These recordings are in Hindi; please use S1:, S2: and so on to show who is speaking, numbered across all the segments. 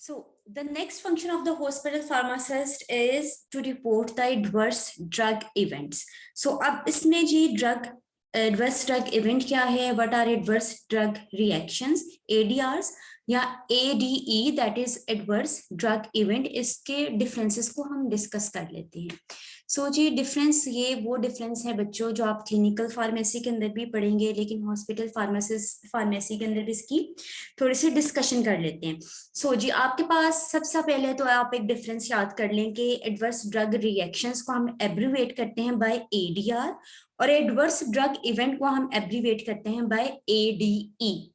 S1: So the next function of the hospital pharmacist is to report the adverse drug events. So अब इसमें जी adverse drug event क्या है? What are adverse drug reactions? ADRs या ADE, that is adverse drug event. इसके differences को हम discuss कर लेते हैं. सो जी डिफरेंस, ये वो डिफरेंस है बच्चों जो आप क्लिनिकल फार्मेसी के अंदर भी पढ़ेंगे, लेकिन हॉस्पिटल फार्मेसी के अंदर भी इसकी थोड़ी सी डिस्कशन कर लेते हैं. सो जी आपके पास सबसे पहले तो आप एक डिफरेंस याद कर लें कि एडवर्स ड्रग रिएक्शंस को हम एब्रीवेट करते हैं बाय एडीआर और एडवर्स ड्रग इवेंट को हम एब्रीवेट करते हैं बाय एडीई.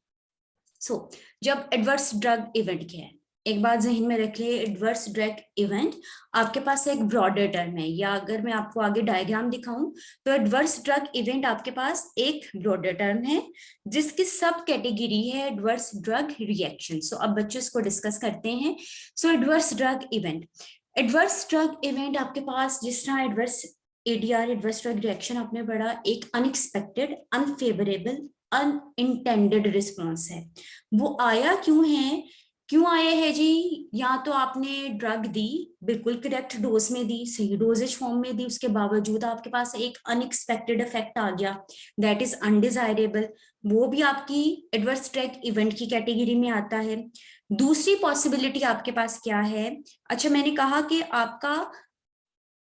S1: सो जब एडवर्स ड्रग इवेंट क्या है, एक बात जहन में रखिए, एडवर्स ड्रग इवेंट आपके पास एक ब्रॉडर टर्म है, या अगर मैं आपको आगे डायग्राम दिखाऊं तो एडवर्स ड्रग इवेंट आपके पास एक ब्रॉडर टर्म है जिसकी सब कैटेगरी है एडवर्स ड्रग रिएक्शन. सो अब बच्चों इसको डिस्कस करते हैं. सो एडवर्स ड्रग इवेंट आपके पास जिस तरह adverse ADR adverse drug reaction आपने पढ़ा, एक अनएक्सपेक्टेड, अनफेवरेबल, अनइंटेंडेड रिस्पॉन्स है. वो आया क्यों आया है जी? या तो आपने ड्रग दी, बिल्कुल करेक्ट डोज में दी, सही डोजेज फॉर्म में दी, उसके बावजूद आपके पास एक अनएक्सपेक्टेड इफेक्ट आ गया, दैट इज अनडिजायरेबल, वो भी आपकी एडवर्स ड्रग इवेंट की कैटेगरी में आता है. दूसरी पॉसिबिलिटी आपके पास क्या है? अच्छा, मैंने कहा कि आपका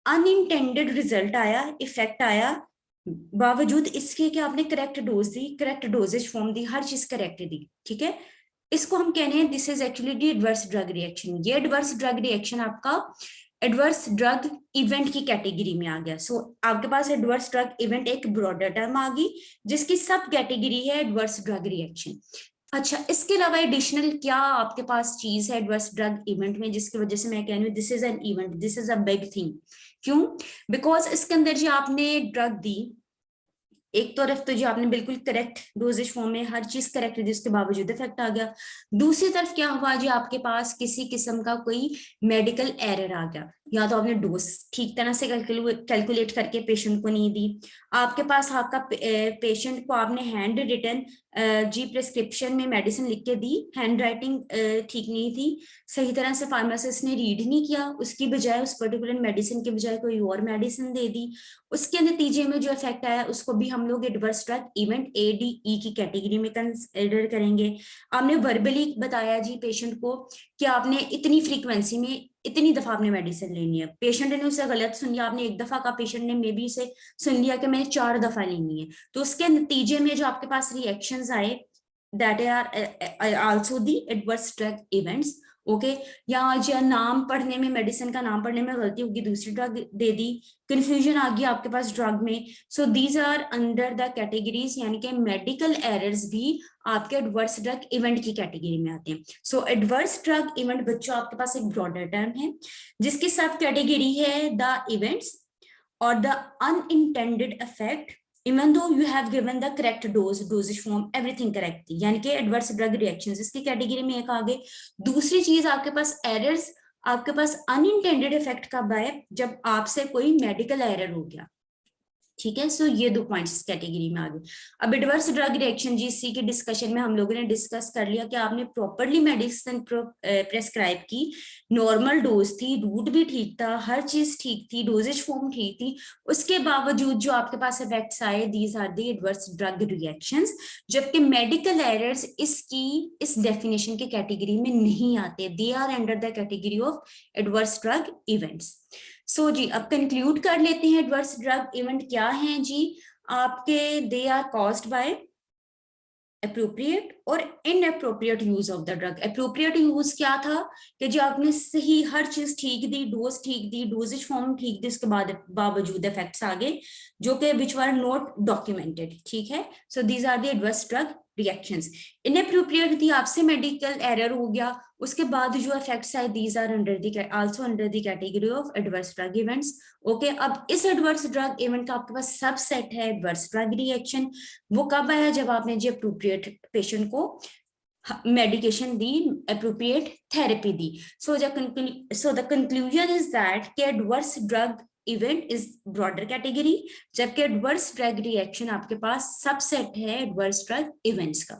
S1: अनइंटेंडेड रिजल्ट आया, इफेक्ट आया, बावजूद इसके कि आपने करेक्ट डोज दी, करेक्ट डोजेज फॉर्म दी, हर चीज करेक्ट दी. ठीक है, इसको हम कह रहे हैं this is actually the adverse drug reaction. ये एडवर्स ड्रग रिएक्शन आपका एडवर्स ड्रग इवेंट की कैटेगरी में आ गया. सो आपके पास एडवर्स ड्रग इवेंट एक ब्रॉडर टर्म आ गई जिसकी सब कैटेगरी है एडवर्स ड्रग रिएक्शन. अच्छा, इसके अलावा एडिशनल क्या आपके पास चीज है एडवर्स ड्रग इवेंट में जिसकी वजह से मैं कह रही हूँ this is an event, this is a big thing. क्यों? बिकॉज इसके अंदर जी आपने ड्रग दी, एक तरफ तो जी आपने बिल्कुल करेक्ट डोजेज फॉर्म में हर चीज करेक्ट दी, उसके बावजूद इफेक्ट आ गया. दूसरी तरफ क्या हुआ जी, आपके पास किसी किस्म का कोई मेडिकल एरर आ गया, या तो आपने डोज ठीक तरह से कैलकुलेट करके पेशेंट को नहीं दी, आपके पास आपका पेशेंट को आपने हैंड रिटन जी प्रिस्क्रिप्शन में मेडिसिन लिख के दी, हैंड राइटिंग ठीक नहीं थी, सही तरह से फार्मासिस्ट ने रीड नहीं किया, उसकी बजाय उस पर्टिकुलर मेडिसिन के बजाय कोई और मेडिसिन दे दी, उसके नतीजे में जो इफेक्ट आया उसको भी हम लोग एडवर्स ड्रग इवेंट एडीई की कैटेगरी में कंसिडर करेंगे. आपने वर्बली बताया जी पेशेंट को कि आपने इतनी फ्रीक्वेंसी में इतनी दफा आपने मेडिसिन लेनी है, पेशेंट ने उसे गलत सुन लिया, आपने एक दफा का, पेशेंट ने मे बी उसे सुन लिया कि मैंने 4 दफा लेनी है, तो उसके नतीजे में जो आपके पास रिएक्शंस आए that are also the adverse drug events. Okay, या जो नाम पढ़ने में, मेडिसिन का नाम पढ़ने में गलती होगी, दूसरी ड्रग दे दी, कंफ्यूजन आ गई आपके पास ड्रग में. So these are under the categories, यानी कि मेडिकल एरर्स भी आपके एडवर्स ड्रग इवेंट की कैटेगरी में आते हैं. सो एडवर्स ड्रग इवेंट बच्चों आपके पास एक ब्रॉडर टर्म है जिसकी सब कैटेगरी है द इवेंट्स और the unintended effect even though you have given the correct dosage form, everything correct थी, यानी कि एडवर्स ड्रग रिएक्शंस इसकी कैटेगरी में एक आगे. दूसरी चीज आपके पास एरर्स, आपके पास अनइंटेंडेड इफेक्ट कब आए? जब आपसे कोई मेडिकल एरर हो गया. ठीक है, सो ये 2 पॉइंट्स इस कैटेगरी में आ गए. अब एडवर्स ड्रग रिएक्शन जी, इसी के डिस्कशन में हम लोगों ने डिस्कस कर लिया कि आपने प्रॉपरली मेडिसिन प्रेस्क्राइब की, नॉर्मल डोज थी, रूट भी ठीक था, हर चीज ठीक थी, डोजेज फॉर्म ठीक थी, उसके बावजूद जो आपके पास इफेक्ट्स आए these are the adverse drug reactions. जबकि मेडिकल एरर्स इस डेफिनेशन के कैटेगरी में नहीं आते, they are under the category of adverse drug events. So जी अब कंक्लूड कर लेते हैं एडवर्स ड्रग इवेंट क्या हैं जी आपके. They are caused by appropriate और inappropriate use of the drug. Appropriate use क्या था कि जो आपने सही हर चीज ठीक दी, डोज ठीक दी, डोजेज फॉर्म ठीक दी, उसके बाद बावजूद इफेक्ट्स आ गए जो कि विच वर नॉट डॉक्यूमेंटेड. ठीक है, so these are the adverse drug reactions. Inappropriate थी, आपसे मेडिकल एरर हो गया, उसके बाद जो इफेक्ट्स आए these are also under the category of adverse drug events. Okay, अब इस एडवर्स ड्रग इवेंट का आपके पास सबसेट है एडवर्स ड्रग रिएक्शन. वो कब आया? जब आपने जो अप्रोप्रिएट पेशेंट को मेडिकेशन दी, अप्रोप्रिएट थेरेपी दी. So the conclusion is that कि adverse drug event is broader category, जबकि एडवर्स ड्रग रिएक्शन आपके पास सबसेट है एडवर्स ड्रग इवेंट्स का.